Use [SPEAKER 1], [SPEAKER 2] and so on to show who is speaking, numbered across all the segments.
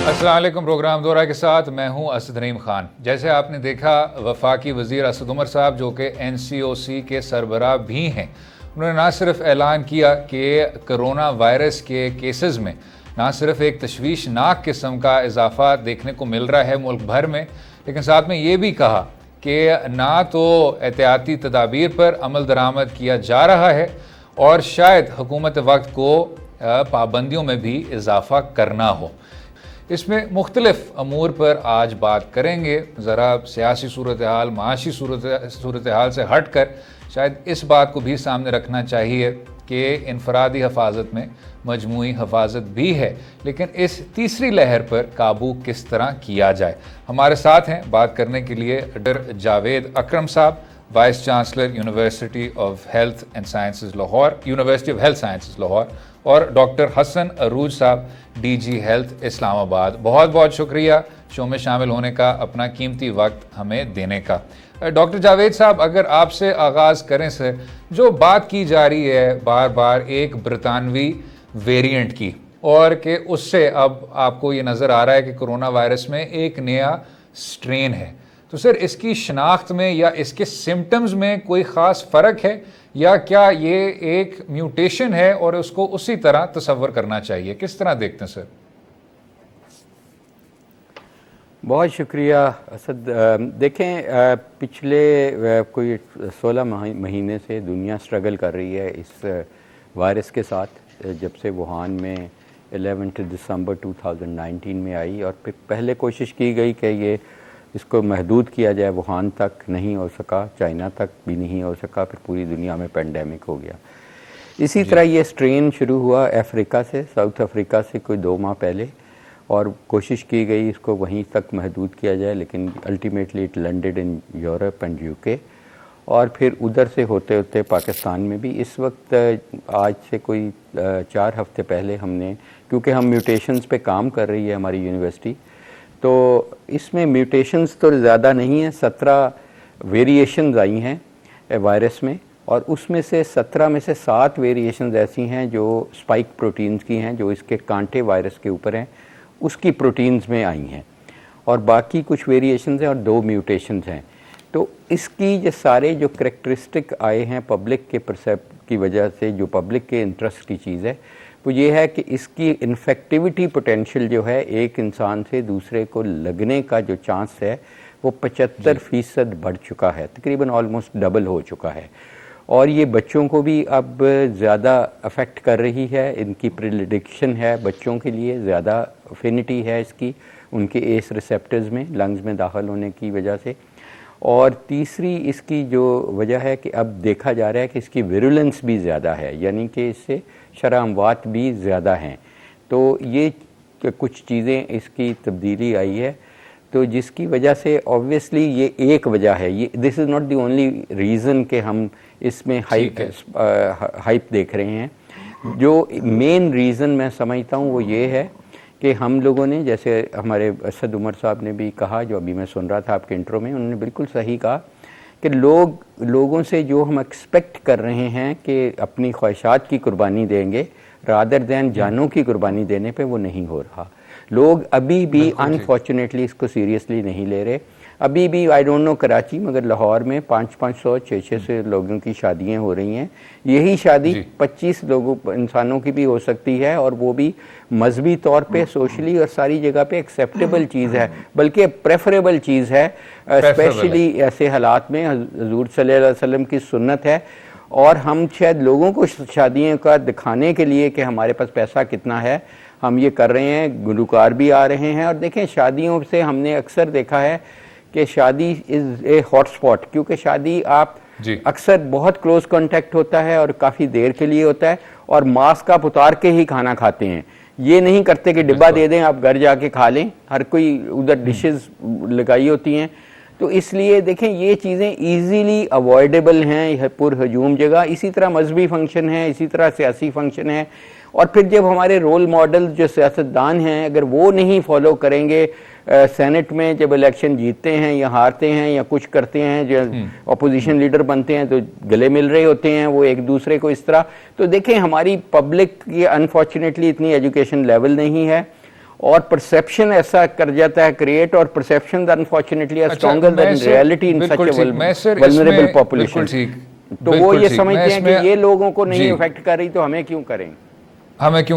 [SPEAKER 1] अस्सलाम वालेकुम। प्रोग्राम दौरा के साथ मैं हूं असद नईम खान। जैसे आपने देखा, वफाकी वज़ीर असद उमर साहब जो कि NCOC के सरबराह भी हैं, उन्होंने ना सिर्फ ऐलान किया कि कोरोना वायरस के केसेस में ना सिर्फ एक तशवीशनाक किस्म का इजाफा देखने को मिल रहा है मुल्क भर में, लेकिन साथ में ये भी कहा कि ना तो एहतियाती तदाबीर पर अमल दरामद किया जा रहा है और शायद हुकूमत वक्त को पाबंदियों में भी इजाफा करना हो। इसमें मुख्तलिफ अमूर पर आज बात करेंगे। ज़रा सियासी सूरत हाल, माशी सूरत हाल से हट कर शायद इस बात को भी सामने रखना चाहिए कि इनफरादी हफाजत में मजमूई हफाजत भी है, लेकिन इस तीसरी लहर पर काबू किस तरह किया जाए। हमारे साथ हैं बात करने के लिए डॉक्टर जावेद अकरम साहब, vice chancellor university of health and sciences Lahore, university of health sciences Lahore, और डॉक्टर हसन अरूज साहब, DG हेल्थ इस्लामाबाद। बहुत बहुत शुक्रिया शो में शामिल होने का, अपना कीमती वक्त हमें देने का। डॉक्टर जावेद साहब, अगर आपसे आगाज़ करें सर, जो बात की जा रही है बार बार एक ब्रितानवी वेरिएंट की, और कि उससे अब आपको ये नज़र आ रहा है कि कोरोना वायरस में एक नया स्ट्रेन है, तो सर इसकी शनाख्त में या इसके सिम्टम्स में कोई ख़ास फ़र्क है, या क्या ये एक म्यूटेशन है और उसको उसी तरह तसव्वुर करना चाहिए? किस तरह देखते हैं सर?
[SPEAKER 2] बहुत शुक्रिया असद। देखें, पिछले कोई 16 महीने से दुनिया स्ट्रगल कर रही है इस वायरस के साथ। जब से वुहान में 11 दिसंबर 2019 में आई और फिर पहले कोशिश की गई कि ये इसको महदूद किया जाए, वुहान तक नहीं हो सका, चाइना तक भी नहीं हो सका, फिर पूरी दुनिया में पेंडेमिक हो गया। इसी तरह ये स्ट्रेन शुरू हुआ अफ्रीका से, साउथ अफ्रीका से कोई 2 माह पहले, और कोशिश की गई इसको वहीं तक महदूद किया जाए, लेकिन ultimately it landed in Europe and UK, और फिर उधर से होते होते पाकिस्तान में भी। इस वक्त आज से कोई 4 हफ्ते पहले हमने, क्योंकि हम म्यूटेशंस पे काम कर रही है हमारी यूनिवर्सिटी, तो इसमें म्यूटेशंस तो ज़्यादा नहीं है, 17 वेरिएशंस आई हैं वायरस में, और उसमें से 17 में से 7 वेरिएशंस ऐसी हैं जो स्पाइक प्रोटीन्स की हैं, जो इसके कांटे वायरस के ऊपर हैं, उसकी प्रोटीन्स में आई हैं, और बाकी कुछ वेरिएशंस हैं और 2 म्यूटेशंस हैं। तो इसकी जो सारे जो करैक्टरिस्टिक आए हैं पब्लिक के परसेप्ट की वजह से, जो पब्लिक के इंटरेस्ट की चीज़ है, वो ये है कि इसकी इन्फेक्टिविटी पोटेंशियल जो है, एक इंसान से दूसरे को लगने का जो चांस है वो 75% बढ़ चुका है, तकरीबन ऑलमोस्ट डबल हो चुका है। और ये बच्चों को भी अब ज़्यादा अफेक्ट कर रही है। इनकी प्रिडिक्शन है बच्चों के लिए, ज़्यादा अफिनिटी है इसकी उनके एस रिसेप्टर्स में, लंग्स में दाखिल होने की वजह से। और तीसरी इसकी जो वजह है कि अब देखा जा रहा है कि इसकी विरुलेंस भी ज़्यादा है, यानी कि इससे शरह अमवात भी ज़्यादा हैं। तो ये कुछ चीज़ें इसकी तब्दीली आई है, तो जिसकी वजह से ऑब्वियसली ये एक वजह है, ये this is not the only reason कि हम इसमें हाइप देख रहे हैं। जो मेन रीज़न मैं समझता हूँ वो ये है कि हम लोगों ने, जैसे हमारे असद उमर साहब ने भी कहा, जो अभी मैं सुन रहा था आपके इंट्रो में, उन्होंने बिल्कुल सही कहा कि लोगों से जो हम एक्सपेक्ट कर रहे हैं कि अपनी ख्वाहिशात की कुर्बानी देंगे रादर दैन जानों की कुर्बानी देने पे, वो नहीं हो रहा। लोग अभी भी अनफॉर्चुनेटली इसको सीरियसली नहीं ले रहे। अभी भी आई डोंट नो कराची, मगर लाहौर में 500 600 लोगों की शादियां हो रही हैं। यही शादी 25 लोगों इंसानों की भी हो सकती है, और वो भी मजहबी तौर पे, सोशली और सारी जगह पे एक्सेप्टेबल चीज़ है, बल्कि प्रेफरेबल चीज़ है, स्पेशली ऐसे हालात में। हुजूर सल्लल्लाहु अलैहि वसल्लम की सुन्नत है, और हम शायद लोगों को शादियों का दिखाने के लिए कि हमारे पास पैसा कितना है, हम ये कर रहे हैं। गुलूकार भी आ रहे हैं, और देखें शादियों से हमने अक्सर देखा है कि शादी इज़ ए हॉटस्पॉट, क्योंकि शादी आप अक्सर बहुत क्लोज कांटेक्ट होता है और काफ़ी देर के लिए होता है, और मास्क आप उतार के ही खाना खाते हैं। ये नहीं करते कि डिब्बा दे दें आप घर जाके खा लें, हर कोई उधर डिशेस लगाई होती हैं। तो इसलिए देखें ये चीज़ें इजीली अवॉइडेबल हैं पुरहजूम जगह। इसी तरह मजहबी फंक्शन है, इसी तरह सियासी फंक्शन है, और फिर जब हमारे रोल मॉडल जो सियासतदान हैं अगर वो नहीं फॉलो करेंगे, सेनेट में जब इलेक्शन जीतते हैं या हारते हैं या कुछ करते हैं, जो अपोजिशन लीडर बनते हैं तो गले मिल रहे होते हैं वो एक दूसरे को इस तरह। तो देखें हमारी पब्लिक की अनफॉर्चुनेटली इतनी एजुकेशन लेवल नहीं है, और परसेप्शन ऐसा कर जाता है क्रिएट, और perception unfortunately are stronger than reality in such a vulnerable population. तो वो ये समझते हैं कि ये लोगों को नहीं इफेक्ट कर रही तो हमें क्यों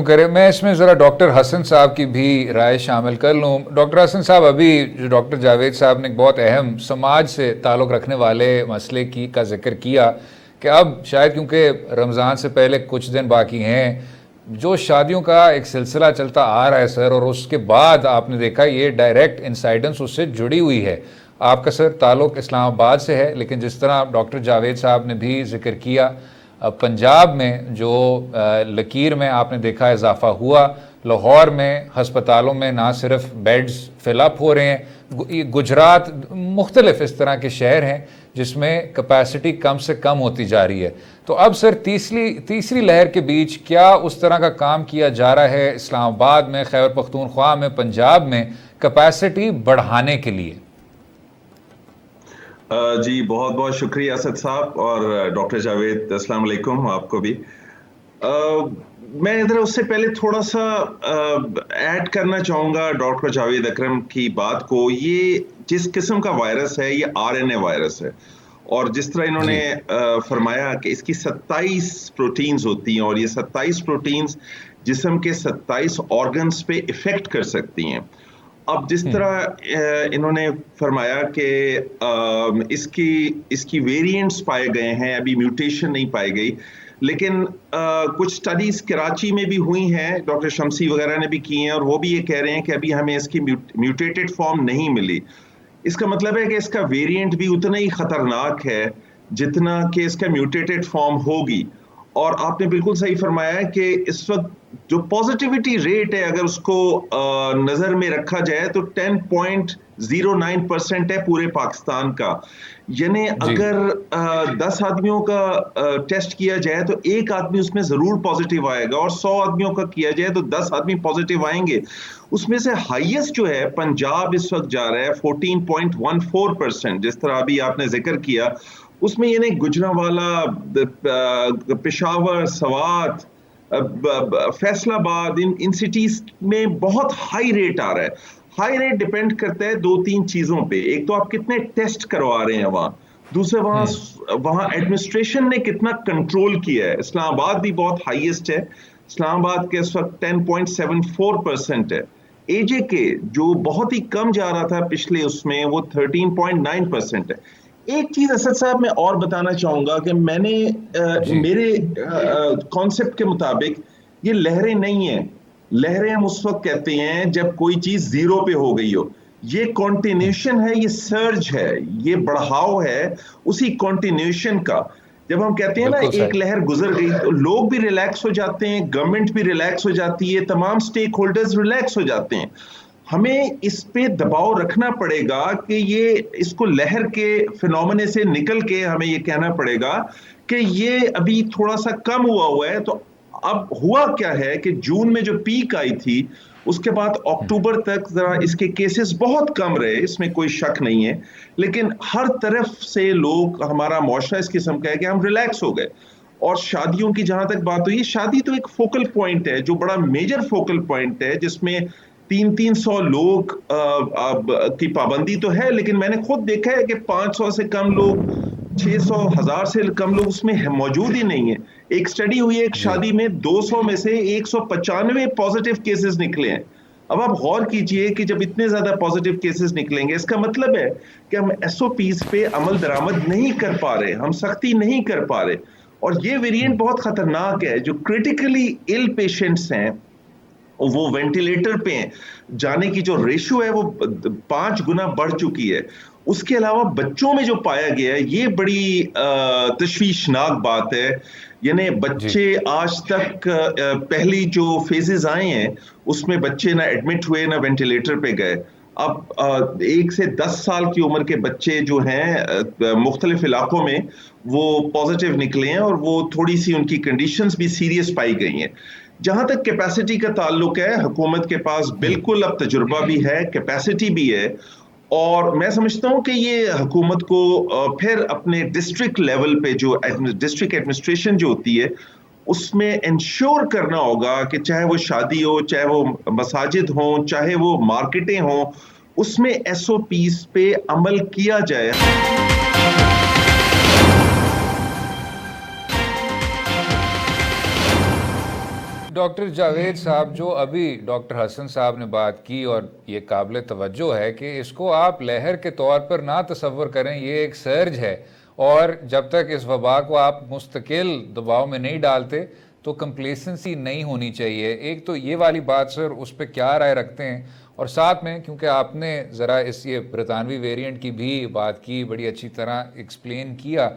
[SPEAKER 2] करें।
[SPEAKER 1] मैं इसमें ज़रा डॉक्टर हसन साहब की भी राय शामिल कर लूँ। डॉक्टर हसन साहब, अभी जो डॉक्टर जावेद साहब ने एक बहुत अहम समाज से ताल्लुक़ रखने वाले मसले का जिक्र किया कि अब शायद क्योंकि रमज़ान से पहले कुछ दिन बाकी हैं, जो शादियों का एक सिलसिला चलता आ रहा है सर, और उसके बाद आपने देखा ये डायरेक्ट इंसाइडेंस उससे जुड़ी हुई है। आपका सर ताल्लुक़ इस्लामाबाद से है, लेकिन जिस तरह डॉक्टर जावेद साहब ने भी जिक्र किया, पंजाब में जो लकीर में आपने देखा इजाफा हुआ, लाहौर में हस्पतालों में ना सिर्फ बेड्स फिलअप हो रहे हैं, गुजरात, मुख्तलिफ इस तरह के शहर हैं जिसमें कैपेसिटी कम से कम होती जा रही है। तो अब सर तीसरी लहर के बीच क्या उस तरह का काम किया जा रहा है इस्लामाबाद में, खैबर पख्तूनख्वा में, पंजाब में कैपेसिटी बढ़ाने के लिए?
[SPEAKER 3] जी बहुत बहुत शुक्रिया असद साहब, और डॉक्टर जावेद अस्सलाम वालेकुम आपको भी। मैं इधर उससे पहले थोड़ा सा ऐड करना चाहूँगा डॉक्टर जावेद अकरम की बात को। ये जिस किस्म का वायरस है ये आरएनए वायरस है, और जिस तरह इन्होंने फरमाया कि इसकी 27 प्रोटीन्स होती हैं, और ये 27 प्रोटीन्स जिस्म के 27 ऑर्गन्स पे इफ़ेक्ट कर सकती हैं। अब जिस तरह इन्होंने फरमाया कि इसकी वेरिएंट्स पाए गए हैं, अभी म्यूटेशन नहीं पाई गई, लेकिन कुछ स्टडीज कराची में भी हुई हैं, डॉक्टर शमसी वगैरह ने भी की हैं, और वो भी ये कह रहे हैं कि अभी हमें इसकी म्यूटेटेड फॉर्म नहीं मिली। इसका मतलब है कि इसका वेरिएंट भी उतना ही खतरनाक है जितना कि इसका म्यूटेटेड फॉर्म होगी। और आपने बिल्कुल सही फरमाया है कि इस वक्त जो पॉजिटिविटी रेट है अगर उसको नज़र में रखा जाए तो 10.09% है पूरे पाकिस्तान का। यानी अगर 10 आदमियों का टेस्ट किया जाए तो एक आदमी उसमें ज़रूर पॉजिटिव आएगा, और 100 आदमियों का किया जाए तो 10 आदमी पॉजिटिव आएंगे। उसमें से हाईएस्ट जो है पंजाब इस वक्त जा रहा है 14.14%, जिस तरह अभी आपने जिक्र किया। उसमें यानी गुजरांवाला, पेशावर, सवात, फैसलाबाद, इन सिटीज में बहुत हाई रेट आ रहा है। हाई रेट डिपेंड करता है 2-3 चीजों पे। एक तो आप कितने टेस्ट करवा रहे हैं वहाँ, दूसरे वहाँ एडमिनिस्ट्रेशन ने कितना कंट्रोल किया है। इस्लामाबाद भी बहुत हाईएस्ट है, इस्लामाबाद के इस वक्त 10.74% है। AJK जो बहुत ही कम जा रहा था पिछले उसमें, वो 13.9% है। एक चीज असद साहब मैं और बताना चाहूंगा कि मैंने मेरे कॉन्सेप्ट के मुताबिक ये लहरें नहीं है। लहरें हम उस वक्त कहते हैं जब कोई चीज जीरो पे हो गई हो। ये कॉन्टिन्यूशन है, ये सर्ज है, ये बढ़ाव है उसी कॉन्टिन्यूशन का। जब हम कहते हैं ना एक लहर गुजर गई तो लोग भी रिलैक्स हो जाते हैं, गवर्नमेंट भी रिलैक्स हो जाती है, तमाम स्टेक होल्डर्स रिलैक्स हो जाते हैं। हमें इस पे दबाव रखना पड़ेगा कि ये इसको लहर के फिनोमेने से निकल के हमें ये कहना पड़ेगा कि ये अभी थोड़ा सा कम हुआ है। तो अब हुआ क्या है कि जून में जो पीक आई थी उसके बाद अक्टूबर तक जरा इसके केसेस बहुत कम रहे, इसमें कोई शक नहीं है, लेकिन हर तरफ से लोग, हमारा मुआशरा इस किस्म का है कि हम रिलैक्स हो गए। और शादियों की जहां तक बात हुई, शादी तो एक फोकल पॉइंट है, जो बड़ा मेजर फोकल पॉइंट है, जिसमें 300 लोग की पाबंदी तो है, लेकिन मैंने खुद देखा है कि 500 से कम लोग, 600, 1000 से कम लोग उसमें मौजूद ही नहीं है। एक स्टडी हुई है एक शादी में, 200 में से 195 पॉजिटिव केसेस निकले हैं। अब आप गौर कीजिए कि जब इतने ज्यादा पॉजिटिव केसेस निकलेंगे, इसका मतलब है कि हम SOPs पे अमल दरामद नहीं कर पा रहे, हम सख्ती नहीं कर पा रहे। और ये वेरिएंट बहुत खतरनाक है। जो क्रिटिकली इल पेशेंट्स हैं वो वेंटिलेटर पे जाने की जो रेशियो है वो 5 गुना बढ़ चुकी है। उसके अलावा बच्चों में जो पाया गया है, ये बड़ी तशवीशनाक बात है। यानी बच्चे आज तक पहली जो फेजेस आए हैं उसमें बच्चे ना एडमिट हुए ना वेंटिलेटर पे गए। अब 1 से 10 साल की उम्र के बच्चे जो हैं मुख्तलिफ इलाकों में वो पॉजिटिव निकले हैं, और वो थोड़ी सी उनकी कंडीशंस भी सीरियस पाई गई हैं। जहां तक कैपेसिटी का ताल्लुक है, हुकूमत के पास बिल्कुल अब तजुर्बा भी है, कैपेसिटी भी है, और मैं समझता हूं कि ये हुकूमत को फिर अपने डिस्ट्रिक्ट लेवल पे जो डिस्ट्रिक्ट एडमिनिस्ट्रेशन जो होती है उसमें इंश्योर करना होगा कि चाहे वो शादी हो, चाहे वो मसाजिद हो, चाहे वो मार्केटें हो, उसमें एसओपीस पे अमल किया जाए।
[SPEAKER 1] डॉक्टर जावेद साहब, जो अभी डॉक्टर हसन साहब ने बात की और ये काबिल तवज्जो है कि इसको आप लहर के तौर पर ना तसव्वुर करें, ये एक सर्ज है और जब तक इस वबा को आप मुस्तकिल दबाव में नहीं डालते तो कंप्लेसेंसी नहीं होनी चाहिए। एक तो ये वाली बात सर, उस पर क्या राय रखते हैं? और साथ में क्योंकि आपने ज़रा इस ये ब्रितानवी वेरिएंट की भी बात की, बड़ी अच्छी तरह एक्सप्लेन किया,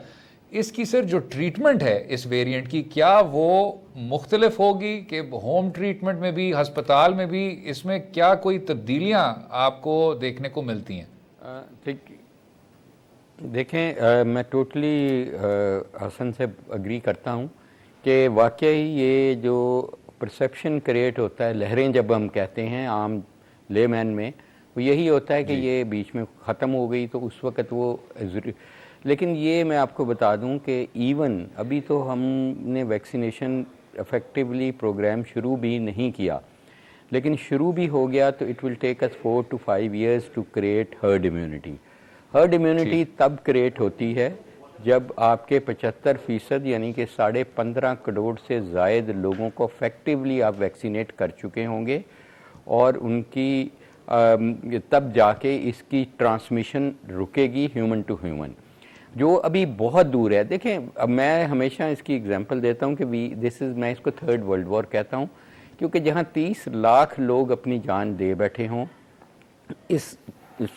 [SPEAKER 1] इसकी सर जो ट्रीटमेंट है इस वेरिएंट की, क्या वो मुख्तलिफ होगी कि होम ट्रीटमेंट में भी, हस्पताल में भी, इसमें क्या कोई तब्दीलियां आपको देखने को मिलती हैं?
[SPEAKER 2] ठीक, देखें, मैं टोटली हसन से अग्री करता हूँ कि वाकई ये जो परसेप्शन क्रिएट होता है, लहरें जब हम कहते हैं आम लेमैन में, वो यही होता है कि ये बीच में ख़त्म हो गई तो उस वक़्त वो लेकिन ये मैं आपको बता दूं कि इवन अभी तो हमने वैक्सीनेशन इफेक्टिवली प्रोग्राम शुरू भी नहीं किया, लेकिन शुरू भी हो गया तो it will take us 4 to 5 years to create herd immunity. Herd immunity तब क्रिएट होती है जब आपके 75% यानी कि 15.5 करोड़ से ज़ायद लोगों को इफेक्टिवली आप वैक्सीनेट कर चुके होंगे और उनकी तब जाके इसकी ट्रांसमिशन रुकेगी ह्यूमन टू ह्यूमन, जो अभी बहुत दूर है। देखें, अब मैं हमेशा इसकी एग्जांपल देता हूँ कि मैं इसको थर्ड वर्ल्ड वॉर कहता हूँ, क्योंकि जहाँ 30 लाख लोग अपनी जान दे बैठे हों इस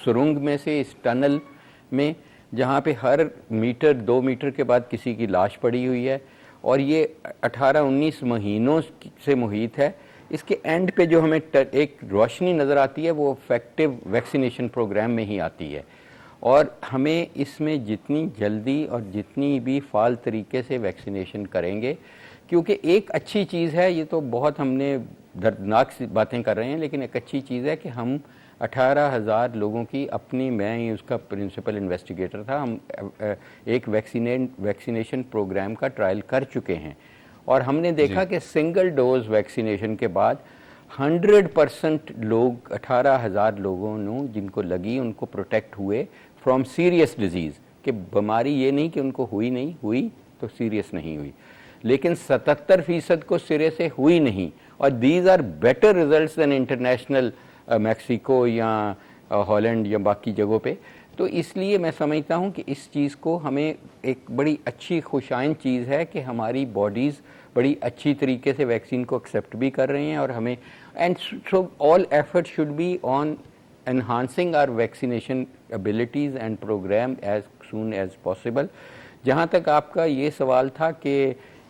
[SPEAKER 2] सुरंग में से, इस टनल में, जहाँ पे हर मीटर 2 मीटर के बाद किसी की लाश पड़ी हुई है और ये 18-19 महीनों से मुहित है, इसके एंड पे जो हमें एक रोशनी नज़र आती है वो इफेक्टिव वैक्सीनेशन प्रोग्राम में ही आती है। और हमें इसमें जितनी जल्दी और जितनी भी फाल तरीके से वैक्सीनेशन करेंगे, क्योंकि एक अच्छी चीज़ है, ये तो बहुत हमने दर्दनाक सी बातें कर रहे हैं, लेकिन एक अच्छी चीज़ है कि हम 18,000 लोगों की अपनी, मैं ही उसका प्रिंसिपल इन्वेस्टिगेटर था, हम एक वैक्सीनेशन प्रोग्राम का ट्रायल कर चुके हैं और हमने देखा कि सिंगल डोज वैक्सीनेशन के बाद 100% लोग, 18,000 लोगों ने जिनको लगी उनको प्रोटेक्ट हुए फ्रॉम सीरियस डिजीज़, कि बीमारी ये नहीं कि उनको हुई नहीं, हुई तो सीरियस नहीं हुई, लेकिन 77% को सिरे से हुई नहीं। और these are better results than international Mexico या हॉलैंड या बाकी जगहों पे। तो इसलिए मैं समझता हूँ कि इस चीज़ को हमें, एक बड़ी अच्छी खुशाइन चीज़ है कि हमारी बॉडीज़ बड़ी अच्छी तरीके से वैक्सीन को एक्सेप्ट भी कर रही हैं और हमें, and so all effort should be on enhancing our vaccination abilities and program as soon as possible। जहाँ तक आपका ये सवाल था कि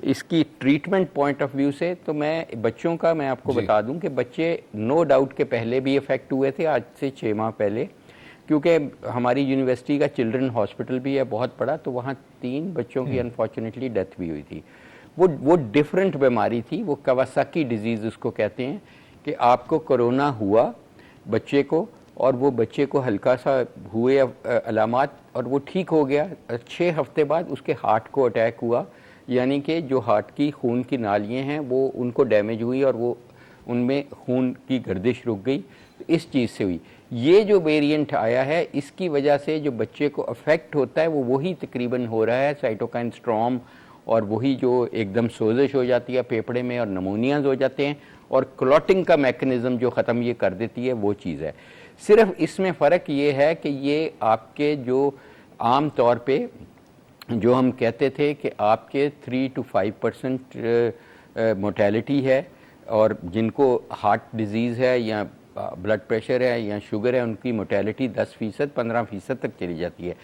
[SPEAKER 2] इसकी ट्रीटमेंट पॉइंट ऑफ व्यू से, तो मैं बच्चों का मैं आपको बता दूं कि बच्चे नो डाउट के पहले भी इफेक्ट हुए थे, आज से 6 माह पहले, क्योंकि हमारी यूनिवर्सिटी का चिल्ड्रन हॉस्पिटल भी है बहुत बड़ा, तो वहाँ 3 बच्चों की अनफॉर्चुनेटली डेथ भी हुई थी। वो डिफरेंट बीमारी थी, वो कवासाकी डिजीज़ उसको कहते हैं, कि आपको कोरोना हुआ बच्चे को और वो बच्चे को हल्का सा हुए अलामात और वो ठीक हो गया, 6 हफ्ते बाद उसके हार्ट को अटैक हुआ, यानी कि जो हार्ट की खून की नालियाँ हैं वो उनको डैमेज हुई और वो उनमें खून की गर्दिश रुक गई। तो इस चीज़ से हुई। ये जो वेरिएंट आया है इसकी वजह से जो बच्चे को अफेक्ट होता है वो वही तकरीबन हो रहा है, साइटोकाइन स्ट्रॉम, और वही जो एकदम सोजिश हो जाती है फेफड़े में और नमोनियाज हो जाते हैं और क्लॉटिंग का मैकेनिज़्म जो ख़त्म ये कर देती है वो चीज़ है। सिर्फ इसमें फ़र्क ये है कि ये आपके जो आम तौर पे जो हम कहते थे कि आपके 3 to 5% मोर्टेलिटी है, और जिनको हार्ट डिजीज़ है या ब्लड प्रेशर है या शुगर है उनकी मोर्टेलिटी 10%, 15% तक चली जाती है।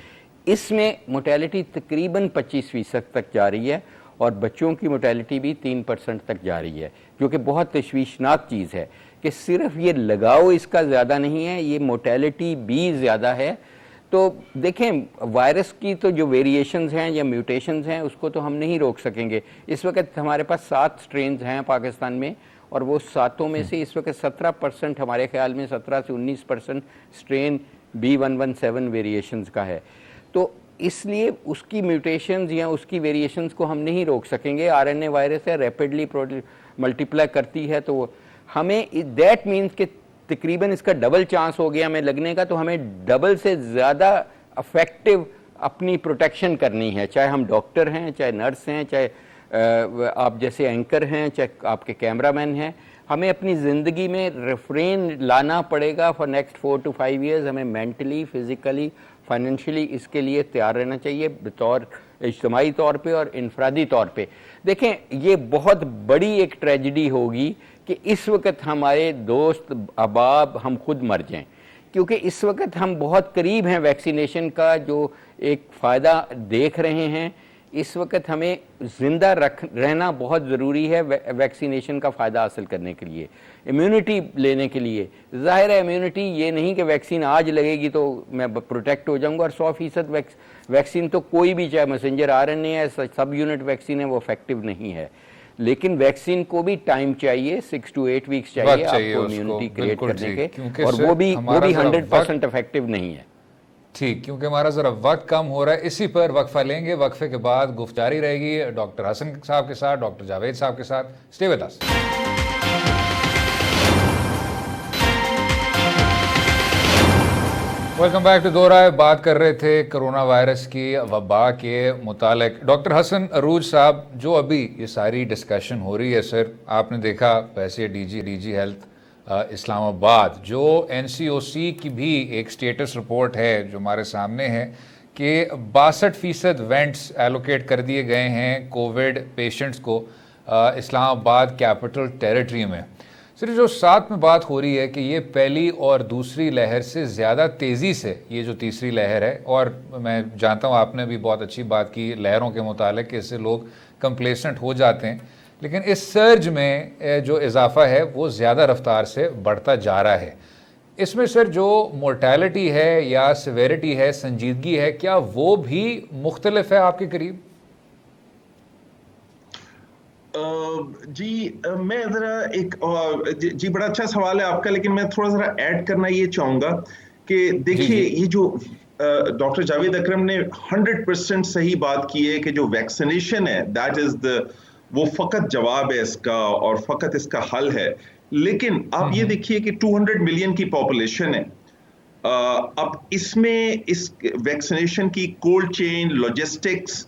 [SPEAKER 2] इसमें मोर्टेलिटी तकरीबन 25% तक जा रही है और बच्चों की मोर्टेलिटी भी 3% तक जा रही है, जो कि बहुत तशवीशनाक चीज़ है कि सिर्फ ये लगाव इसका ज़्यादा नहीं है, ये मोर्टेलिटी भी ज़्यादा है। तो देखें, वायरस की तो जो वेरिएशंस हैं या म्यूटेशंस हैं उसको तो हम नहीं रोक सकेंगे। इस वक्त हमारे पास 7 स्ट्रेन्स हैं पाकिस्तान में, और वो 7 में से इस वक्त 17% हमारे ख्याल में 17 से 19% स्ट्रेन B117 वेरिएशंस का है। तो इसलिए उसकी म्यूटेशंस या उसकी वेरिएशंस को हम नहीं रोक सकेंगे। आरएनए वायरस है, रैपिडली मल्टीप्लाई करती है, तो हमें दैट मीन्स कि तकरीबन इसका डबल चांस हो गया हमें लगने का, तो हमें डबल से ज़्यादा अफेक्टिव अपनी प्रोटेक्शन करनी है, चाहे हम डॉक्टर हैं, चाहे नर्स हैं, चाहे आप जैसे एंकर हैं, चाहे आपके कैमरामैन हैं। हमें अपनी ज़िंदगी में रिफ्रेन लाना पड़ेगा फॉर नेक्स्ट 4 to 5 ईयर्स। हमें मेंटली, फिज़िकली, फाइनेंशियली इसके लिए तैयार रहना चाहिए, बतौर इज्तिमाई तौर पे और इनफरादी तौर पे। देखें, ये बहुत बड़ी एक ट्रेजिडी होगी कि इस वक्त हमारे दोस्त अहबाब हम खुद मर जाएं, क्योंकि इस वक्त हम बहुत करीब हैं वैक्सीनेशन का, जो एक फ़ायदा देख रहे हैं। इस वक्त हमें ज़िंदा रहना बहुत ज़रूरी है वैक्सीनेशन का फ़ायदा हासिल करने के लिए, इम्यूनिटी लेने के लिए। ज़ाहिर है इम्यूनिटी ये नहीं कि वैक्सीन आज लगेगी तो मैं प्रोटेक्ट हो जाऊंगा, और 100% वैक्सीन तो कोई भी, चाहे मैसेंजर आरएनए है, सब यूनिट वैक्सीन है, वो इफेक्टिव नहीं है। लेकिन वैक्सीन को भी टाइम चाहिए, 6 to 8 वीक्स चाहिए आपको इम्यूनिटी क्रिएट करने के, और वो भी 100% इफेक्टिव नहीं है।
[SPEAKER 1] ठीक, क्योंकि हमारा ज़रा वक्त कम हो रहा है, इसी पर वक्फा लेंगे। वक्फे के बाद गुफ्त जारी रहेगी डॉक्टर हसन साहब के साथ, डॉक्टर जावेद साहब के साथ। Stay with us. Welcome back to Do Raay. बात कर रहे थे कोरोना वायरस की वबा के मुतालिक। डॉक्टर हसन अरूज साहब, जो अभी ये सारी डिस्कशन हो रही है सर, आपने देखा वैसे डीजी हेल्थ इस्लामाबाद, जो एनसीओसी की भी एक स्टेटस रिपोर्ट है जो हमारे सामने है कि 62% वेंट्स एलोकेट कर दिए गए हैं कोविड पेशेंट्स को इस्लामाबाद कैपिटल टेरिटरी में। सिर्फ जो साथ में बात हो रही है कि ये पहली और दूसरी लहर से ज़्यादा तेज़ी से ये जो तीसरी लहर है, और मैं जानता हूँ आपने भी बहुत अच्छी बात की लहरों के मुतालिक कि इससे लोग कंप्लेसेंट हो जाते हैं, लेकिन इस सर्ज में जो इजाफा है वो ज़्यादा रफ्तार से बढ़ता जा रहा है। इसमें सर जो मोर्टेलिटी है या सिवेरिटी है, संजीदगी है, क्या वो भी मुख्तलिफ है आपके करीब?
[SPEAKER 3] जी मैं ज़रा एक जी बड़ा अच्छा सवाल है आपका, लेकिन मैं थोड़ा ज़रा ऐड करना ये चाहूँगा कि देखिए ये जो डॉक्टर जावेद अकरम ने 100% सही बात की है कि जो वैक्सीनेशन है दैट इज़ वो फ़कत जवाब है इसका और फ़कत इसका हल है। लेकिन आप ये देखिए कि 200 मिलियन की पॉपुलेशन है। अब इसमें इस वैक्सीनेशन की कोल्ड चेन, लॉजिस्टिक्स,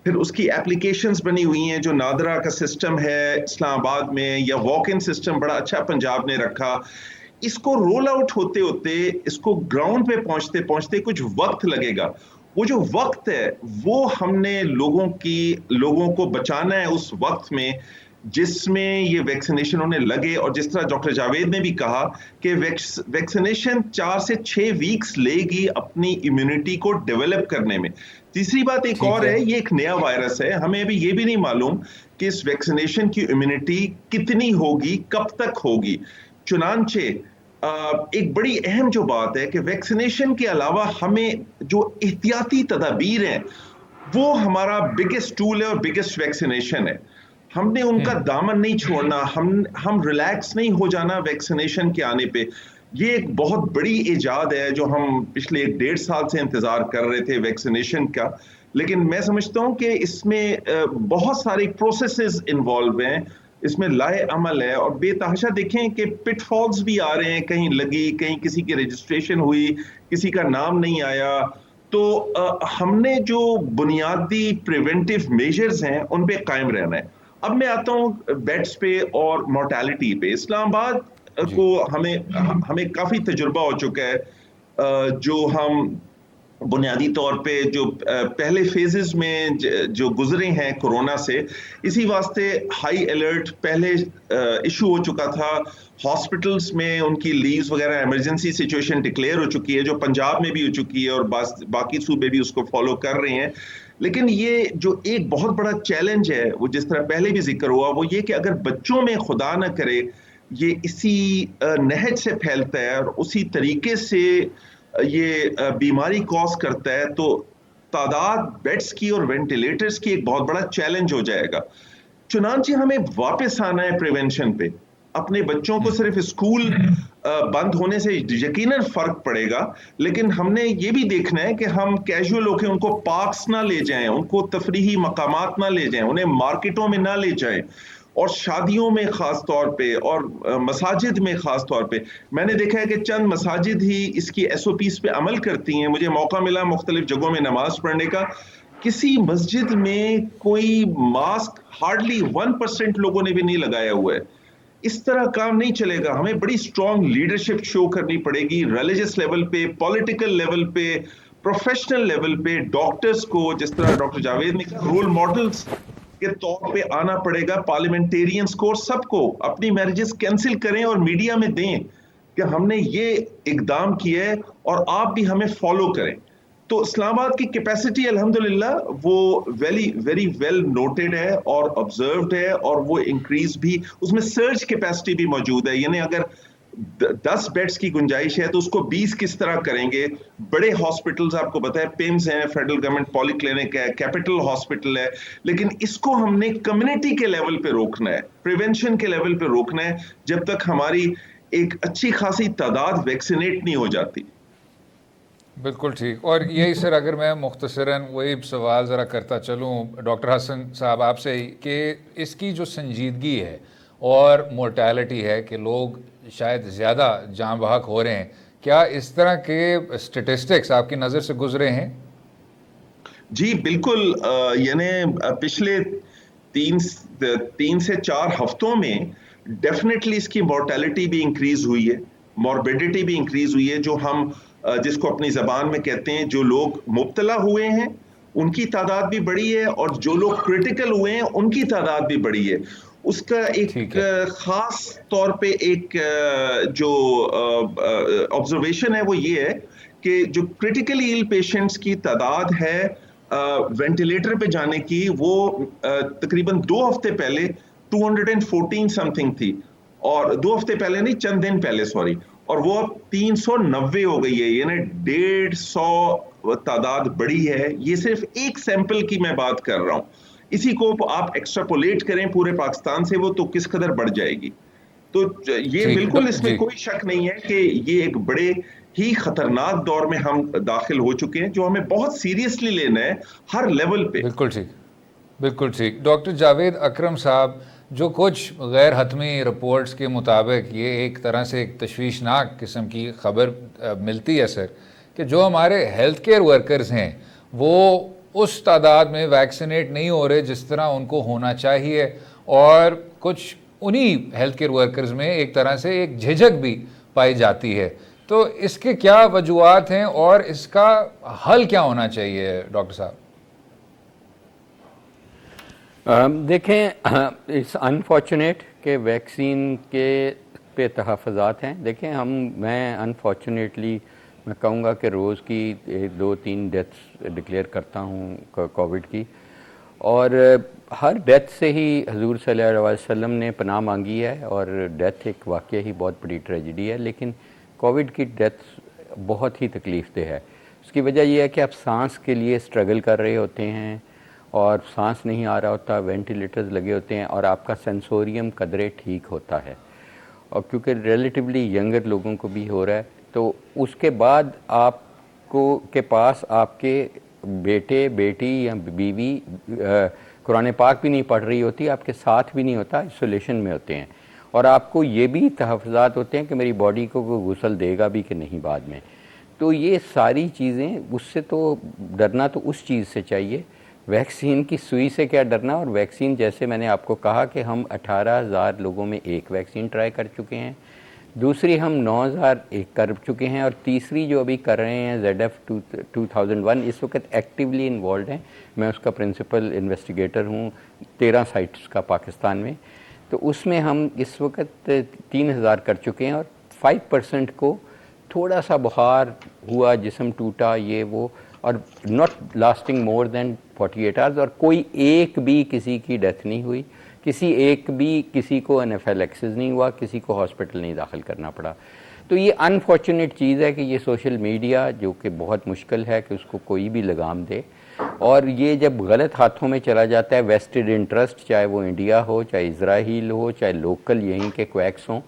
[SPEAKER 3] फिर उसकी एप्लीकेशंस बनी हुई हैं। जो नादरा का सिस्टम है इस्लामाबाद में, या वॉक इन सिस्टम बड़ा अच्छा पंजाब ने रखा, इसको रोल आउट होते होते, इसको ग्राउंड पे पहुंचते पहुंचते कुछ वक्त लगेगा। वो जो वक्त है वो हमने लोगों को बचाना है उस वक्त में जिसमें ये वैक्सीनेशन होने लगे। और जिस तरह डॉक्टर जावेद ने भी कहा कि वैक्सीनेशन 4 से 6 वीक्स लेगी अपनी इम्यूनिटी को डेवलप करने में। तीसरी बात एक और है, ये एक नया वायरस है, हमें अभी ये भी नहीं मालूम कि इस वैक्सीनेशन की इम्यूनिटी कितनी होगी, कब तक होगी। चुनांचे एक बड़ी अहम जो बात है कि वैक्सीनेशन के अलावा हमें जो एहतियाती तदाबीर हैं वो हमारा बिगेस्ट टूल है और बिगेस्ट वैक्सीनेशन है। हमने उनका दामन नहीं छोड़ना, हम रिलैक्स नहीं हो जाना वैक्सीनेशन के आने पे। ये एक बहुत बड़ी इजाद है जो हम पिछले 1.5 साल से इंतजार कर रहे थे वैक्सीनेशन का। लेकिन मैं समझता हूँ कि इसमें बहुत सारी प्रोसेसेस इन्वॉल्व हैं, इसमें लाए अमल है, और बेतहाशा देखें कि पिटफॉल्स भी आ रहे हैं, कहीं लगी, कहीं किसी की रजिस्ट्रेशन हुई, किसी का नाम नहीं आया। तो हमने जो बुनियादी प्रिवेंटिव मेजर्स हैं उन पे कायम रहना है। अब मैं आता हूँ बेड्स पे और मोर्टेलिटी पे। इस्लामाबाद को हमें काफ़ी तजुर्बा हो चुका है। जो हम बुनियादी तौर पे जो पहले फेजेस में जो गुजरे हैं कोरोना से, इसी वास्ते हाई अलर्ट पहले इशू हो चुका था। हॉस्पिटल्स में उनकी लीव्स वगैरह इमरजेंसी सिचुएशन डिक्लेयर हो चुकी है, जो पंजाब में भी हो चुकी है और बाकी सूबे भी उसको फॉलो कर रहे हैं। लेकिन ये जो एक बहुत बड़ा चैलेंज है, वो जिस तरह पहले भी जिक्र हुआ, वो ये कि अगर बच्चों में खुदा न करे ये इसी नहज से फैलता है और उसी तरीके से ये बीमारी कॉज करता है, तो तादाद बेड्स की और वेंटिलेटर्स की एक बहुत बड़ा चैलेंज हो जाएगा। चुनांचे हमें वापस आना है प्रिवेंशन पे। अपने बच्चों को सिर्फ स्कूल बंद होने से यकीनन फर्क पड़ेगा, लेकिन हमने ये भी देखना है कि हम कैजुअल होकर उनको पार्क्स ना ले जाएं, उनको तफरीही मकामात ना ले जाएं, उन्हें मार्केटों में ना ले जाएं, और शादियों में खास तौर पे और मसाजिद में खास तौर पे। मैंने देखा है कि चंद मसाजिद ही इसकी SOPs पे अमल करती हैं। मुझे मौका मिला मुख्तलिफ जगहों में नमाज पढ़ने का, किसी मस्जिद में कोई मास्क हार्डली 1% लोगों ने भी नहीं लगाया हुआ है। इस तरह काम नहीं चलेगा, हमें बड़ी स्ट्रॉन्ग लीडरशिप शो करनी पड़ेगी, रिलीजियस लेवल पे, पॉलिटिकल लेवल पे, प्रोफेशनल लेवल पे। डॉक्टर्स को, जिस तरह डॉक्टर जावेद ने कहा, रोल मॉडल्स के तौर पे आना पड़ेगा। पार्लियामेंटेरियंस को, सबको अपनी मैरिजेस कैंसिल करें और मीडिया में दें कि हमने ये इकदाम किया है और आप भी हमें फॉलो करें। तो इस्लामाबाद की कैपेसिटी अल्हम्दुलिल्लाह वो वेरी वेल नोटेड है और ऑब्जर्व्ड है, और वो इंक्रीज भी, उसमें सर्ज कैपेसिटी भी मौजूद है। यानी अगर 10 बेड्स की गुंजाइश है तो उसको 20 किस तरह करेंगे। बड़े हॉस्पिटल्स आपको पता है, पिम्स हैं, फेडरल गवर्नमेंट पॉलीक्लिनिक है, कैपिटल हॉस्पिटल है, लेकिन इसको हमने कम्युनिटी के लेवल पे रोकना है, प्रिवेंशन के लेवल पे रोकना है, जब तक हमारी एक अच्छी खासी तादाद वैक्सीनेट नहीं हो जाती।
[SPEAKER 1] बिल्कुल ठीक। और यही सर, अगर मैं मुख्तसरन वही सवाल ज़रा करता चलूँ डॉक्टर हसन साहब आपसे, कि इसकी जो संजीदगी है और मोर्टेलिटी है कि लोग शायद ज़्यादा जान बहक हो रहे हैं, क्या इस तरह के स्टेटिस्टिक्स आपकी नज़र से गुजरे हैं?
[SPEAKER 3] जी बिल्कुल। यानी पिछले 3 से 4 हफ्तों में डेफिनेटली इसकी मोर्टेलिटी भी इंक्रीज हुई है, मॉर्बिडिटी भी इंक्रीज हुई है। जो हम जिसको अपनी जबान में कहते हैं, जो लोग मुब्तला हुए हैं उनकी तादाद भी बढ़ी है, और जो लोग क्रिटिकल हुए हैं उनकी तादाद भी बढ़ी है। उसका एक खास तौर पे एक जो ऑब्जर्वेशन है वो ये है कि जो क्रिटिकली इल पेशेंट्स की तादाद है वेंटिलेटर पे जाने की, वो तकरीबन 2 हफ्ते पहले 214 समथिंग थी, और 2 हफ्ते पहले नहीं, चंद दिन पहले, सॉरी, और वो अब 390 हो गई है। यानी 150 तादाद बढ़ी है। ये सिर्फ एक सैंपल की मैं बात कर रहा हूं, इसी को आप एक्स्ट्रापोलेट करें पूरे पाकिस्तान से, वो तो किस कदर बढ़ जाएगी। तो ये बिल्कुल, इसमें कोई शक नहीं है कि ये एक बड़े ही खतरनाक दौर में हम दाखिल हो चुके हैं, जो हमें बहुत सीरियसली लेना है हर लेवल पे।
[SPEAKER 1] बिल्कुल ठीक, बिल्कुल ठीक। डॉक्टर जावेद अकरम साहब, जो कुछ गैर हतमी रिपोर्ट्स के मुताबिक ये एक तरह से एक तशवीशनाक किस्म की खबर मिलती है सर, कि जो हमारे हेल्थ केयर वर्कर्स हैं वो उस तादाद में वैक्सीनेट नहीं हो रहे जिस तरह उनको होना चाहिए, और कुछ उन्हीं हेल्थ केयर वर्कर्स में एक तरह से एक झिझक भी पाई जाती है। तो इसके क्या वजूहात हैं और इसका हल क्या होना चाहिए डॉक्टर साहब?
[SPEAKER 2] देखें, इट्स अनफॉर्चुनेट कि वैक्सीन के पे तहफ़्फ़ुज़ात हैं। देखें, मैं अनफॉर्चुनेटली मैं कहूँगा कि रोज़ की 2-3 डेथ्स डिक्लेयर करता हूँ कोविड की, और हर डेथ से ही हुज़ूर सल्लल्लाहु अलैहि वसल्लम ने पनाह मांगी है, और डेथ एक वाक़ई ही बहुत बड़ी ट्रेजेडी है। लेकिन कोविड की डेथ बहुत ही तकलीफ़देह है। उसकी वजह यह है कि आप सांस के लिए स्ट्रगल कर रहे होते हैं और सांस नहीं आ रहा होता, वेंटिलेटर्स लगे होते हैं, और आपका सेंसोरियम कदरे ठीक होता है, और क्योंकि रिलेटिवली यंगर लोगों को भी हो रहा है, तो उसके बाद आपको के पास आपके बेटे बेटी या बीवी कुरान पाक भी नहीं पढ़ रही होती, आपके साथ भी नहीं होता, आइसोलेशन में होते हैं, और आपको ये भी तहफ़्फ़ुज़ात होते हैं कि मेरी बॉडी को कोई गुसल देगा भी कि नहीं बाद में। तो ये सारी चीज़ें, उससे तो डरना तो उस चीज़ से चाहिए, वैक्सीन की सुई से क्या डरना। और वैक्सीन, जैसे मैंने आपको कहा कि हम 18,000 लोगों में एक वैक्सीन ट्राई कर चुके हैं, दूसरी हम 9,001 कर चुके हैं, और तीसरी जो अभी कर रहे हैं ZF2001, इस वक्त एक्टिवली इन्वॉल्व हैं। मैं उसका प्रिंसिपल इन्वेस्टिगेटर हूँ 13 साइट्स का पाकिस्तान में। तो उसमें हम इस वक्त 3,000 कर चुके हैं, और 5% को थोड़ा सा बुखार हुआ, जिस्म टूटा, ये वो, और not lasting more than 48 hours, और कोई एक भी किसी की डेथ नहीं हुई, किसी को एनाफिलैक्सिस नहीं हुआ, किसी को हॉस्पिटल नहीं दाखिल करना पड़ा। तो ये अनफॉर्चुनेट चीज़ है कि ये सोशल मीडिया, जो कि बहुत मुश्किल है कि उसको कोई भी लगाम दे, और ये जब गलत हाथों में चला जाता है, वेस्टेड इंटरेस्ट, चाहे वो इंडिया हो, चाहे इजराइल हो, चाहे लोकल यहीं के क्वैक्स हों,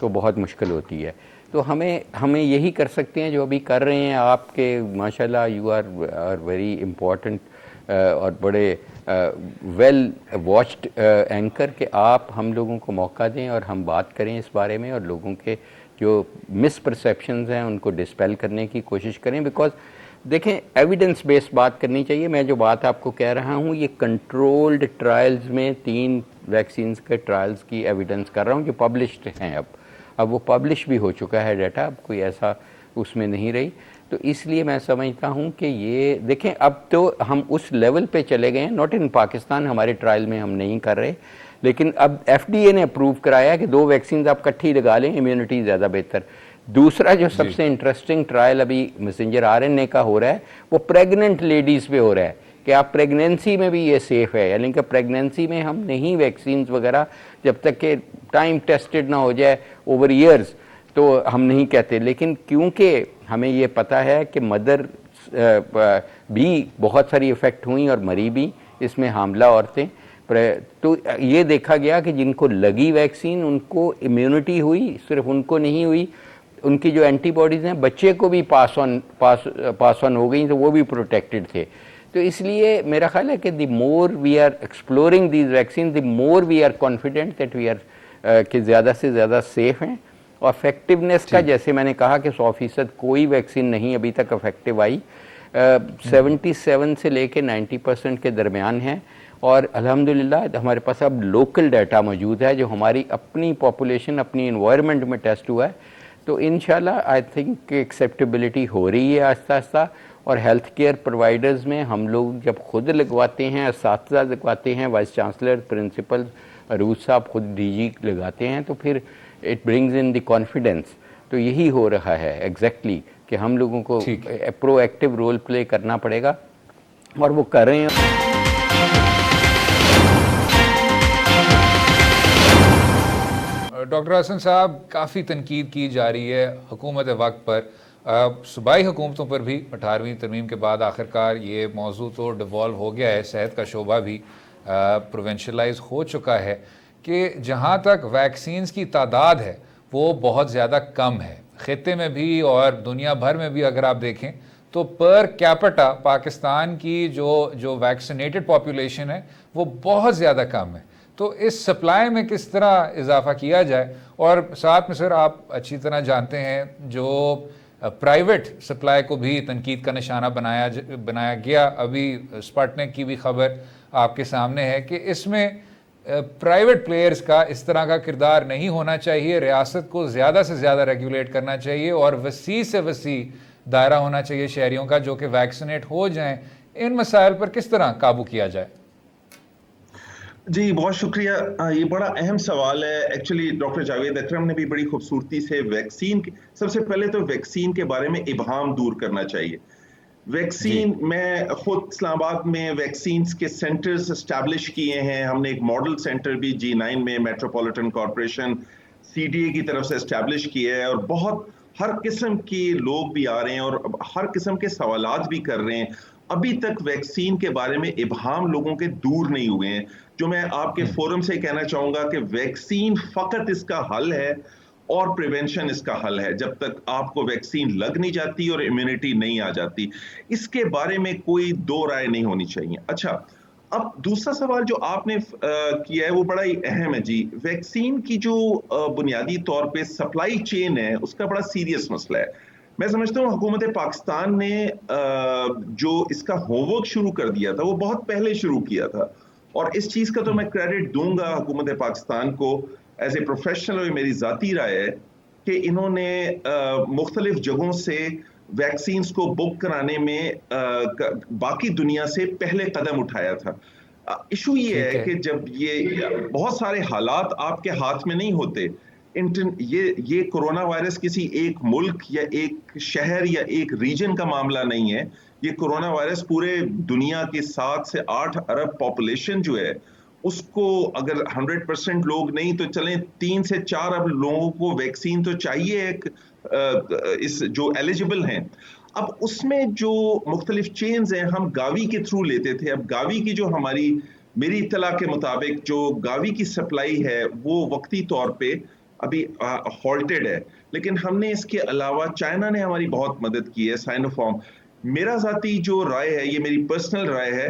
[SPEAKER 2] तो बहुत मुश्किल होती है। तो हमें यही कर सकते हैं जो अभी कर रहे हैं आपके, माशाल्लाह यू आर वेरी इम्पोर्टेंट और बड़े वेल वॉच्ड एंकर, कि आप हम लोगों को मौका दें और हम बात करें इस बारे में, और लोगों के जो मिसपरसेप्शंस हैं उनको डिस्पेल करने की कोशिश करें। बिकॉज देखें, एविडेंस बेस्ड बात करनी चाहिए। मैं जो बात आपको कह रहा हूँ ये कंट्रोल्ड ट्रायल्स में 3 वैक्सीन्स के ट्रायल्स की एविडेंस कर रहा हूँ जो पब्लिश्ड हैं। अब वो पब्लिश भी हो चुका है डाटा, अब कोई ऐसा उसमें नहीं रही। तो इसलिए मैं समझता हूँ कि ये देखें, अब तो हम उस लेवल पे चले गए हैं, नॉट इन पाकिस्तान, हमारे ट्रायल में हम नहीं कर रहे, लेकिन अब FDA ने अप्रूव कराया कि 2 वैक्सीन आप इकट्ठी लगा लें, इम्यूनिटी ज़्यादा बेहतर। दूसरा जो सबसे इंटरेस्टिंग ट्रायल अभी मैसेंजर RNA का हो रहा है, वो प्रेग्नेंट लेडीज़ पे हो रहा है कि आप प्रेगनेंसी में भी ये सेफ़ है। यानी कि प्रेगनेंसी में हम नहीं वैक्सीन वगैरह, जब तक के टाइम टेस्टेड ना हो जाए ओवर ईयर्स, तो हम नहीं कहते। लेकिन क्योंकि हमें ये पता है कि मदर भी बहुत सारी इफ़ेक्ट हुई और मरी भी इसमें हामला औरतें, तो ये देखा गया कि जिनको लगी वैक्सीन उनको इम्यूनिटी हुई, सिर्फ उनको नहीं हुई, उनकी जो एंटीबॉडीज़ हैं बच्चे को भी पास ऑन हो गई, तो वो भी प्रोटेक्टेड थे। तो इसलिए मेरा ख्याल है कि the more we are exploring these vaccine, the more we are confident that we are कि ज़्यादा से ज़्यादा सेफ़ हैं। और इफेक्टिवनेस का जैसे मैंने कहा कि 100% कोई वैक्सीन नहीं अभी तक इफेक्टिव आई, 77 से लेके 90% के दरमियान है। और अल्हम्दुलिल्लाह हमारे पास अब लोकल डाटा मौजूद है जो हमारी अपनी पॉपुलेशन, अपनी इन्वायरमेंट में टेस्ट हुआ है। तो इंशाल्लाह आई थिंक एक्सेप्टेबिलिटी हो रही है आहिस्ता आहिस्ता। और हेल्थ केयर प्रोवाइडर्स में हम लोग जब खुद लगवाते हैं, असातिज़ा लगवाते हैं, वाइस चांसलर, प्रिंसिपल, अरूज साहब खुद DG लगाते हैं, तो फिर it brings in the confidence. तो यही हो रहा है एग्जैक्टली कि हम लोगों को प्रोएक्टिव रोल प्ले करना पड़ेगा, और वो कर रहे हैं।
[SPEAKER 1] डॉक्टर हसन साहब, काफ़ी तनकीद की जा रही है हुकूमत वक्त पर, सूबाई हुकूमतों पर भी। 18वीं तरमीम के बाद आखिरकार ये मौजू तो डिवॉल्व हो गया है, सेहत का शोबा भी प्रोवेंशलाइज हो चुका है कि जहाँ तक वैक्सीन्स की तादाद है वो बहुत ज़्यादा कम है ख़ित्ते में भी और दुनिया भर में भी। अगर आप देखें तो पर कैपिटा पाकिस्तान की जो वैक्सीनेटेड पॉपुलेशन है वो बहुत ज़्यादा कम है। तो इस सप्लाई में किस तरह इजाफा किया जाए? और साथ में सर, आप अच्छी तरह जानते हैं जो प्राइवेट सप्लाई को भी तनकीद का निशाना बनाया गया। अभी स्पुतनिक की भी खबर आपके सामने है कि इसमें प्राइवेट प्लेयर्स का इस तरह का किरदार नहीं होना चाहिए। रियासत को ज़्यादा से ज़्यादा रेगुलेट करना चाहिए और वसी से वसी दायरा होना चाहिए शहरियों का जो कि वैक्सीनेट हो जाएं। इन मसाइल पर किस तरह काबू किया जाए?
[SPEAKER 3] जी बहुत शुक्रिया। ये बड़ा अहम सवाल है। एक्चुअली डॉक्टर जावेद अकरम ने भी बड़ी खूबसूरती से सबसे पहले तो वैक्सीन के बारे में इबहाम दूर करना चाहिए। वैक्सीन, मैं खुद इस्लामाबाद में वैक्सीन के सेंटर्स एस्टैब्लिश किए हैं। हमने एक मॉडल सेंटर भी G9 में मेट्रोपॉलिटन कॉरपोरेशन CDA की तरफ से एस्टैब्लिश किया है, और बहुत हर किस्म के लोग भी आ रहे हैं और हर किस्म के सवालात भी कर रहे हैं। अभी तक वैक्सीन के बारे में इबहाम लोगों के दूर नहीं हुए हैं। जो मैं आपके फोरम से कहना चाहूंगा कि वैक्सीन फकत इसका हल है और प्रिवेंशन इसका हल है। जब तक आपको वैक्सीन लग नहीं जाती और इम्यूनिटी नहीं आ जाती, इसके बारे में कोई दो राय नहीं होनी चाहिए। अच्छा, अब दूसरा सवाल जो आपने किया है वो बड़ा ही अहम है जी। वैक्सीन की जो बुनियादी तौर पे सप्लाई चेन है उसका बड़ा सीरियस मसला है। मैं समझता हूँ हुकूमत पाकिस्तान ने जो इसका होमवर्क शुरू कर दिया था वो बहुत पहले शुरू किया था, और इस चीज का तो मैं क्रेडिट दूंगा हुकूमत पाकिस्तान को। एज ए प्रोफेशनल मेरी जाती राय है कि इन्होंने मुख्तलिफ जगहों से वैक्सीन को बुक कराने में बाकी दुनिया से पहले कदम उठाया था। इशू ये है कि जब ये बहुत सारे हालात आपके हाथ में नहीं होते। ये कोरोना वायरस किसी एक मुल्क या एक शहर या एक रीजन का मामला नहीं है। ये कोरोना वायरस पूरे दुनिया की 7 से 8 अरब पॉपुलेशन जो है उसको, अगर 100% लोग नहीं तो चलें 3 से 4 अरब लोगों को वैक्सीन तो चाहिए, एक इस जो एलिजिबल हैं। अब उसमें जो मुख्तलिफ चेन्स हैं हम गावी के थ्रू लेते थे। अब गावी की जो मेरी इत्तला के मुताबिक जो गावी की सप्लाई है वो वक्ती तौर पे अभी हॉल्टेड है, लेकिन हमने इसके अलावा चाइना ने हमारी बहुत मदद की है, साइनोफार्म। मेरा ज़ाती जो राय है, ये मेरी पर्सनल राय है,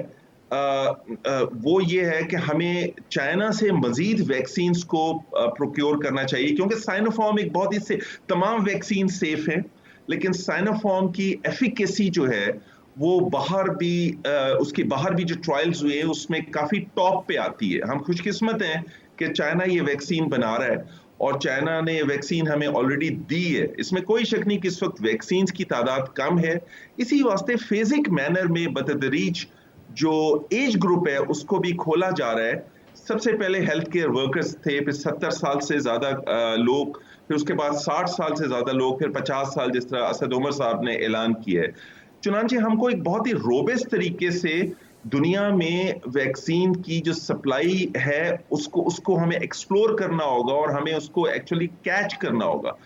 [SPEAKER 3] वो ये है कि हमें चाइना से मजीद वैक्सीन्स को प्रोक्योर करना चाहिए, क्योंकि साइनोफार्म एक बहुत ही से तमाम वैक्सीन सेफ हैं, लेकिन साइनोफार्म की एफिकेसी जो है वो उसके बाहर भी जो ट्रायल्स हुए हैं उसमें काफ़ी टॉप पे आती है। हम खुशकिस्मत हैं कि चाइना ये वैक्सीन बना रहा है और चाइना ने वैक्सीन हमें ऑलरेडी दी है। इसमें कोई शक नहीं कि इस वक्त वैक्सीन की तादाद कम है, इसी वास्ते फेजिक मैनर में बतदरीज जो एज ग्रुप है उसको भी खोला जा रहा है। सबसे पहले हेल्थ केयर वर्कर्स थे, फिर 70 साल से ज़्यादा लोग, फिर उसके बाद 60 साल से ज़्यादा लोग, फिर 50 साल, जिस तरह असद उमर साहब ने ऐलान किया है। चुनांचे हमको एक बहुत ही रोबस्ट तरीके से दुनिया में वैक्सीन की जो सप्लाई है उसको हमें एक्सप्लोर करना होगा और हमें उसको एक्चुअली कैच करना होगा।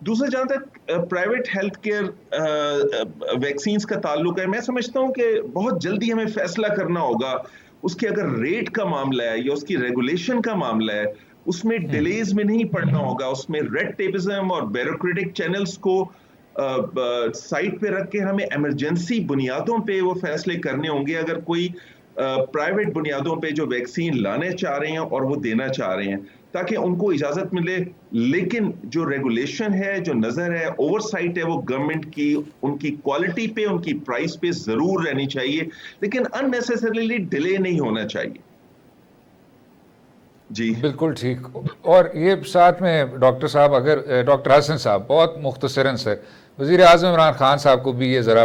[SPEAKER 3] दूसरा, जहाँ तक प्राइवेट हेल्थ केयर वैक्सीन्स का ताल्लुक है, मैं समझता हूँ कि बहुत जल्दी हमें फैसला करना होगा। उसके अगर रेट का मामला है या उसकी रेगुलेशन का मामला है, उसमें डिलेज में नहीं पड़ना होगा, उसमें रेड टेपिज्म और ब्यूरोक्रेटिक चैनल्स को साइड पे रख के हमें इमरजेंसी बुनियादों पे वो फैसले करने होंगे। अगर कोई प्राइवेट बुनियादों पे जो वैक्सीन लाने चाह रहे हैं और वो देना चाह रहे हैं, ताकि उनको इजाजत मिले, लेकिन जो रेगुलेशन है, जो नजर है, ओवरसाइट है, वो गवर्नमेंट की उनकी क्वालिटी पे, उनकी प्राइस पे जरूर रहनी चाहिए, लेकिन अननेसेसरीली डिले नहीं होना चाहिए। जी
[SPEAKER 1] बिल्कुल ठीक। और ये साथ में डॉक्टर साहब, अगर डॉक्टर हसन साहब बहुत मुख्तसरन से, वज़ीर आज़म इमरान खान साहब को भी ये ज़रा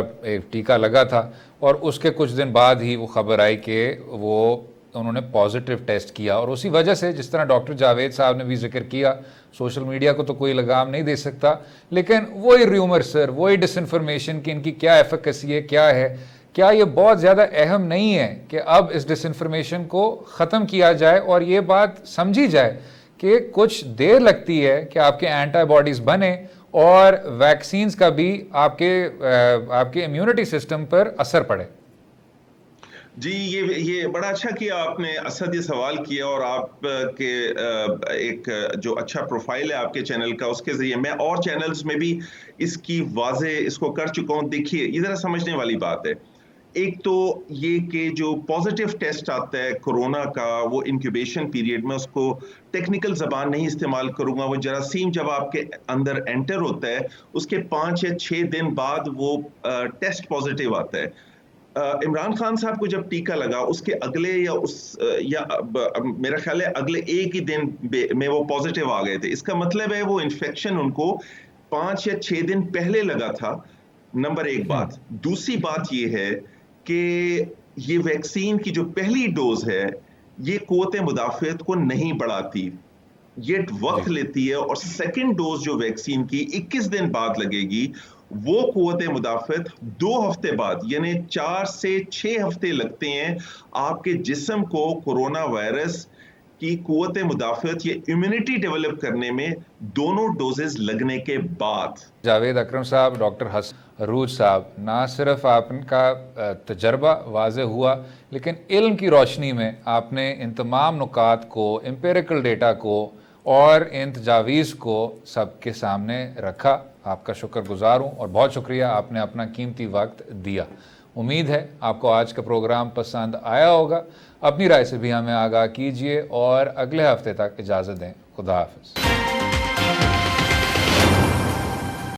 [SPEAKER 1] टीका लगा था और उसके कुछ दिन बाद ही वो खबर आई कि उन्होंने पॉजिटिव टेस्ट किया, और उसी वजह से, जिस तरह डॉक्टर जावेद साहब ने भी जिक्र किया, सोशल मीडिया को तो कोई लगाम नहीं दे सकता, लेकिन वही र्यूमर सर, वही डिसइंफॉर्मेशन कि इनकी क्या एफिकेसी है, क्या है, क्या ये बहुत ज़्यादा अहम नहीं है कि अब इस डिसइंफॉर्मेशन को ख़त्म किया जाए और ये बात समझी जाए कि कुछ देर लगती है कि आपके एंटीबॉडीज़ बने और वैक्सीन्स का भी आपके इम्यूनिटी सिस्टम पर असर पड़े।
[SPEAKER 3] जी, ये बड़ा अच्छा किया आपने असद ये सवाल किया, और आप के एक जो अच्छा प्रोफाइल है आपके चैनल का, उसके जरिए मैं और चैनल्स में भी इसको कर चुका हूँ। देखिए, ये ज़रा समझने वाली बात है। एक तो ये कि जो पॉजिटिव टेस्ट आता है कोरोना का, वो इंक्यूबेशन पीरियड में, उसको टेक्निकल ज़बान नहीं इस्तेमाल करूँगा, वो जरासीम जब आपके अंदर एंटर होता है उसके 5 या 6 दिन बाद वो टेस्ट पॉजिटिव आता है। इमरान खान साहब को जब टीका लगा उसके अगले मेरा ख्याल है अगले एक ही दिन में वो पॉजिटिव आ गए थे। इसका मतलब है वो इन्फेक्शन उनको 5 या 6 दिन पहले लगा था। नंबर एक बात। दूसरी बात ये है कि ये वैक्सीन की जो पहली डोज है ये क़ुव्वत मुदाफ़ियत को नहीं बढ़ाती, ये वक्त लेती है, और सेकंड डोज जो वैक्सीन की 21 दिन बाद लगेगी, वो क़ुव्वत मुदाफ़ियत 2 हफ्ते बाद, यानी 4 से 6 हफ्ते लगते हैं आपके जिस्म को कोरोना वायरस की क़ुव्वत मुदाफ़ियत, ये इम्यूनिटी डेवलप करने में, दोनों डोजेस लगने के बाद।
[SPEAKER 1] जावेद अकरम साहब, डॉक्टर हसन अरूज साहब, ना सिर्फ आपका तजर्बा वाज़े हुआ, लेकिन इल्म की रोशनी में आपने इन तमाम नुकात को, एम्पिरिकल डेटा को और इन तजावीज़ को सबके सामने रखा। आपका शुक्रगुजार हूँ और बहुत शुक्रिया, आपने अपना कीमती वक्त दिया। उम्मीद है आपको आज का प्रोग्राम पसंद आया होगा। अपनी राय से भी हमें आगाह कीजिए और अगले हफ्ते तक इजाज़त दें। खुदा हाफ़िज़।